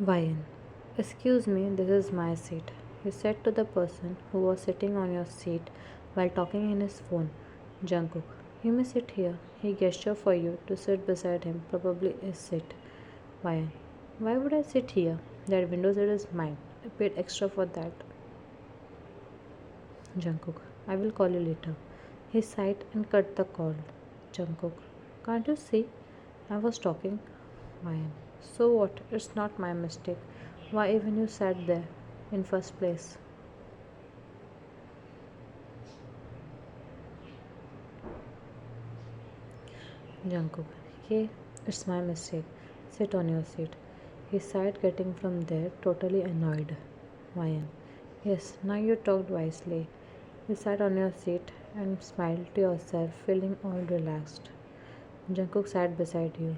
Vian, excuse me, this is my seat, he said to the person who was sitting on your seat while talking in his phone. Jungkook, you may sit here. He gestured for you to sit beside him, probably his seat. Vian, why would I sit here? That window seat is mine. I paid extra for that. Jungkook, I will call you later. He sighed and cut the call. Jungkook, can't you see? I was talking. Vian, so what? It's not my mistake. Why even you sat there in first place? Jungkook, hey, it's my mistake. Sit on your seat. He sighed, getting from there, totally annoyed. Vian, yes, now you talked wisely. You sat on your seat and smiled to yourself, feeling all relaxed. Jungkook sat beside you.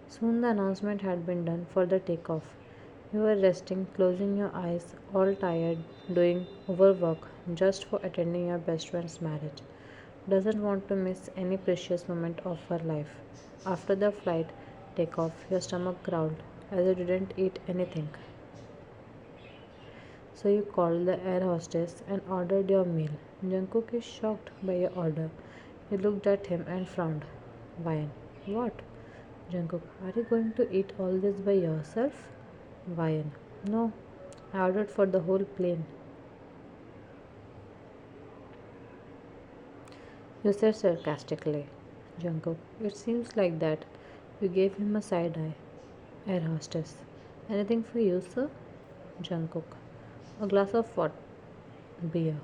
Soon the announcement had been done for the takeoff. You were resting, closing your eyes, all tired, doing overwork just for attending your best friend's marriage. Doesn't want to miss any precious moment of her life. After the flight takeoff, your stomach growled as you didn't eat anything. So you called the air hostess and ordered your meal. Jungkook is shocked by your order. You looked at him and frowned. Vian, what? Jungkook, are you going to eat all this by yourself? Vian, no. I ordered for the whole plane. You said sarcastically. Jungkook, it seems like that. You gave him a side eye. Air hostess. Anything for you, sir? Jungkook. A glass of what? Beer.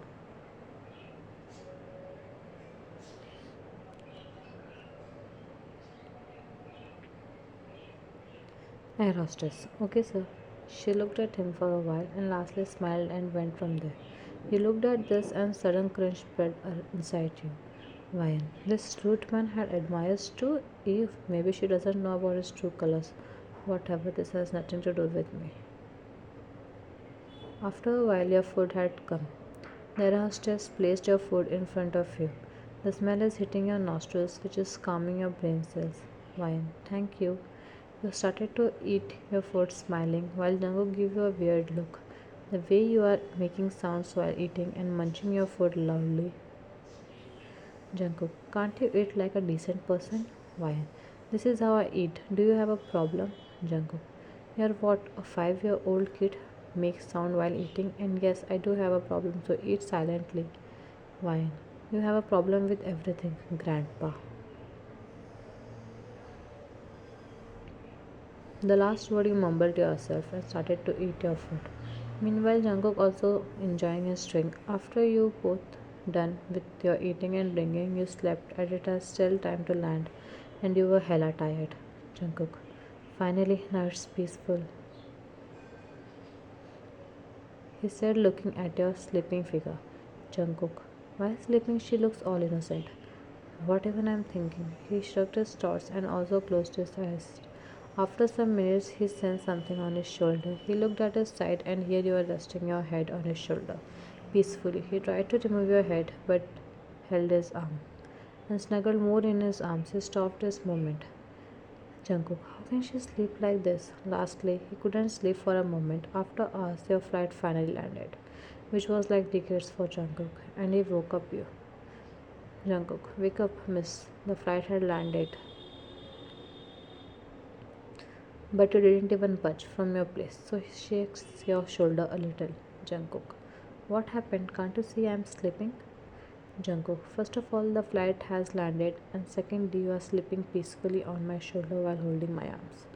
Air hostess. Okay, sir. She looked at him for a while and lastly smiled and went from there. You looked at this and sudden cringe spread inside you. Vian. This rude man had admirers too? Eve, maybe she doesn't know about his true colors. Whatever, this has nothing to do with me. After a while, your food had come. The air hostess placed your food in front of you. The smell is hitting your nostrils, which is calming your brain cells. Wine, thank you. You started to eat your food smiling while Jungkook gave you a weird look. The way you are making sounds while eating and munching your food loudly. Jungkook, can't you eat like a decent person? Why? This is how I eat. Do you have a problem? Jungkook, you're what, a 5-year-old kid makes sound while eating? And yes, I do have a problem, so eat silently. Why? You have a problem with everything, Grandpa. The last word you mumbled to yourself and started to eat your food. Meanwhile, Jungkook also enjoying his drink. After you both done with your eating and drinking, you slept and it has still time to land and you were hella tired. Jungkook. Finally, now it's peaceful, he said looking at your sleeping figure. Jungkook. While sleeping she looks all innocent. What even I'm thinking? He shrugged his thoughts and also closed his eyes. After some minutes, he sensed something on his shoulder. He looked at his side, and here you were resting your head on his shoulder. Peacefully, he tried to remove your head, but held his arm and snuggled more in his arms. He stopped his movement. Jungkook, how can she sleep like this? Lastly, he couldn't sleep for a moment. After hours, your flight finally landed, which was like decades for Jungkook, and he woke up you. Jungkook, wake up, miss. The flight had landed. But you didn't even budge from your place, so he shakes your shoulder a little. Jungkook, what happened? Can't you see I'm sleeping? Jungkook, first of all, the flight has landed, and second, you are sleeping peacefully on my shoulder while holding my arms.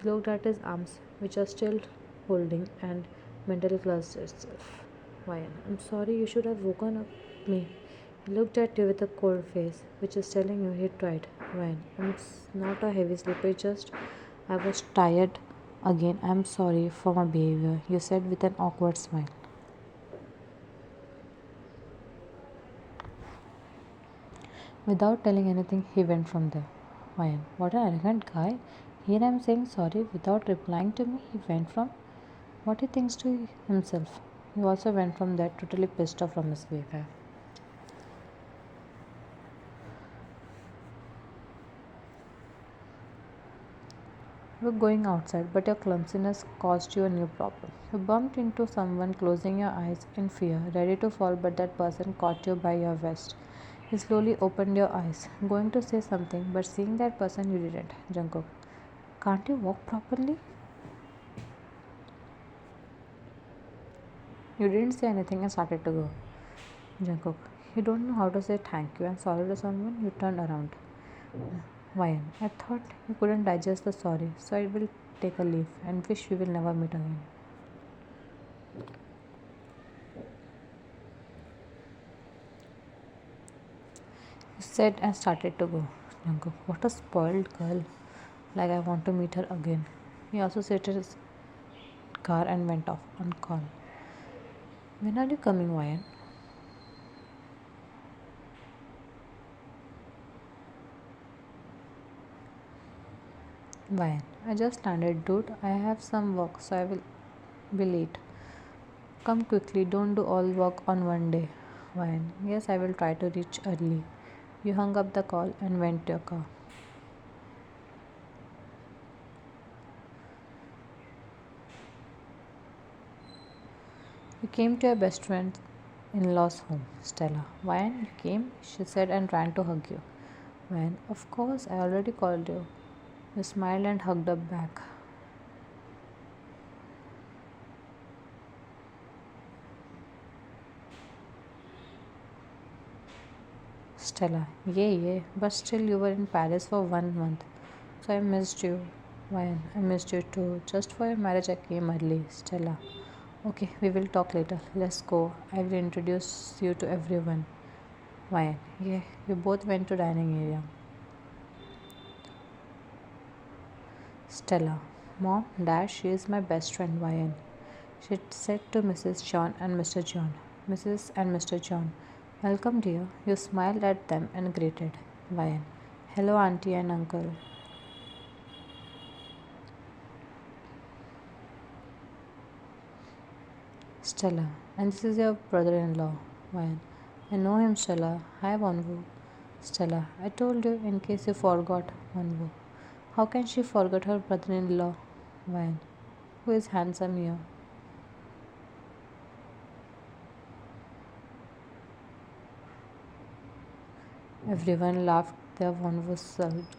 He looked at his arms, which are still holding, and mentally closed itself. Why? I'm sorry, you should have woken up me. He looked at you with a cold face, which is telling you he tried. Why? Not a heavy sleeper, just I was tired again. I'm sorry for my behavior, you said with an awkward smile. Without telling anything, he went from there. Why? What an arrogant guy. Here I'm saying sorry without replying to me. He went from what he thinks to himself. He also went from there totally pissed off from his behavior. You were going outside, but your clumsiness caused you a new problem. You bumped into someone, closing your eyes in fear, ready to fall, but that person caught you by your vest. You slowly opened your eyes, going to say something, but seeing that person, you didn't. Jungkook, can't you walk properly? You didn't say anything and started to go. Jungkook, you don't know how to say thank you and sorry to someone. You turned around. Why? I thought you couldn't digest the sorry, so I will take a leave and wish we will never meet again. You said and started to go. Jungkook, what a spoiled girl. Like I want to meet her again. He also set his car and went off on call. When are you coming, Ryan? Ryan, I just landed, dude. I have some work, so I will be late. Come quickly, don't do all work on one day. Ryan, yes, I will try to reach early. You hung up the call and went to your car. You came to your best friend in law's home, Stella. Ryan, you came, she said, and ran to hug you. Ryan, of course, I already called you. You smiled and hugged her back. Stella, yeah, but still you were in Paris for 1 month. So I missed you. Ryan, I missed you too. Just for your marriage, I came early. Stella, okay, we will talk later. Let's go. I will introduce you to everyone. Ryan, yeah, we both went to dining area. Stella, Mom, Dad, she is my best friend, Ryan. She said to Mrs. John and Mr. John. Mrs. and Mr. John, welcome, dear. You smiled at them and greeted. Ryan, hello, Auntie and Uncle. Stella, and this is your brother in law, Ryan. I know him, Stella. Hi, Wanwu. Stella, I told you in case you forgot, Wanwu. How can she forget her brother in law, Ryan, who is handsome here? Everyone laughed. Their one was served.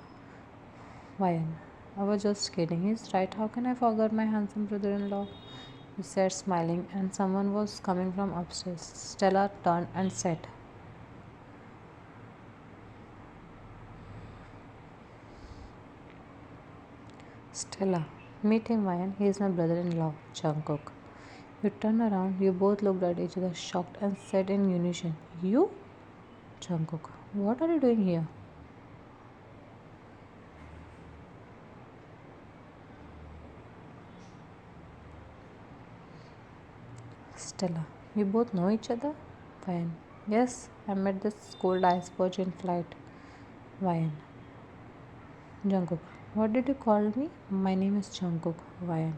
Ryan, I was just kidding. He's right. How can I forget my handsome brother in law? He said, smiling, and someone was coming from upstairs. Stella turned and said, Stella, meet him, Ryan. He is my brother in law, Jungkook. You turned around. You both looked at each other, shocked, and said in unison, You? Jungkook, what are you doing here? Stella, we both know each other? Ryan, yes, I met this school iceberg in flight. Ryan, Jungkook, what did you call me? My name is Jungkook. Ryan,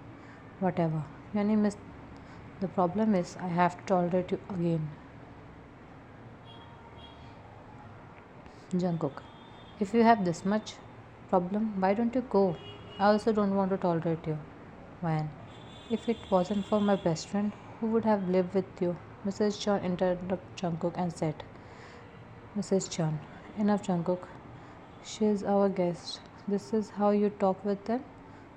whatever. Your name is. The problem is, I have to tolerate you again. Jungkook, if you have this much problem, why don't you go? I also don't want to tolerate you. Ryan, if it wasn't for my best friend, who would have lived with you? Mrs. John interrupted Jungkook and said, Mrs. John, enough Jungkook. She is our guest. This is how you talk with them?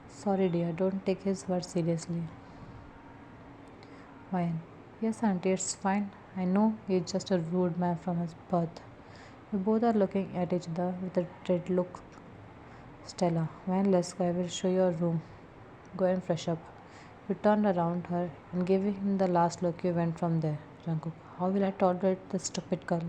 Sorry, dear, don't take his words seriously. Ryan, yes, auntie, it's fine. I know he's just a rude man from his birth. We both are looking at each other with a dread look. Stella, Ryan, let's go. I will show you a room. Go and fresh up. You turned around her and gave him the last look. You went from there. Jungkook, how will I tolerate this stupid girl?